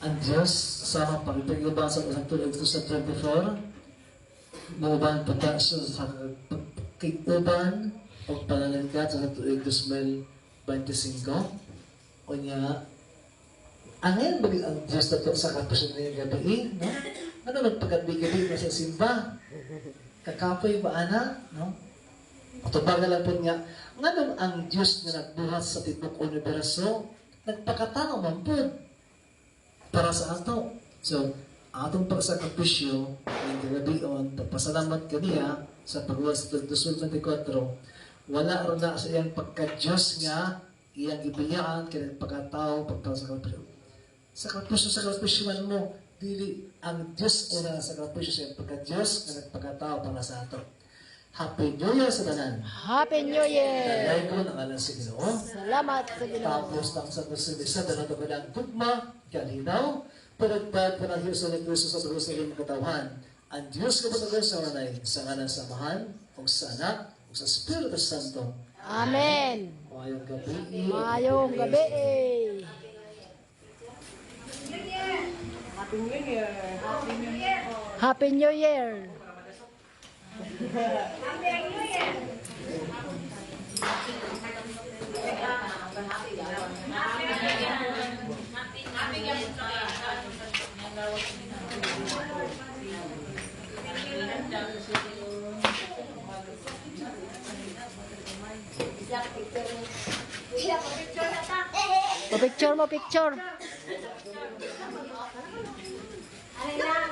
ang Diyos sa pagpag-ibang sa isang tulad ito sa 24, muuban pata sa pagkikuban o pananalikat sa tuig 2025. O niya, angin bagi ang Diyos na sa kapasyon ngayong gabi, no? Ano magpagabi-gabi na sa simba? Kakapoy ba, ana? No? Tubagal lang po niya, nga ang Diyos na nagbuhat sa tibok universo, nagpakatao man po para sa ato. So, atong pagsakripisyo ng gabion, pagpasalamat kaniya sa pagwas sa 2024, wala rin na sa iyang pagka-Diyos nga, iyang ibiyaan, kanyang pagkatao, pagpasakripisyo. Sakripisyo man mo, dili ang Diyos o na sakripisyo sa iyang pagka-Diyos na nagpagkatao para sa ato. Happy New Year sa tanan. Happy New Year! Dahil ko ng alam sa Ginoo. Salamat sa Ginoo. Tapos ng sa Kusubisa, dahil ito ng tugma, kalinaw, panagpad, panahiyos sa Kristo sa Diyos sa iyong katawan. Ang Diyos ka ba sa manay, sa ngalan samahan, o sa anak, o sa Espiritu Santo. Amen! Mayong gabi. Mayong gabi! Happy New Year! Happy New Year! Happy New Year! Picture mo, picture. Alay lang!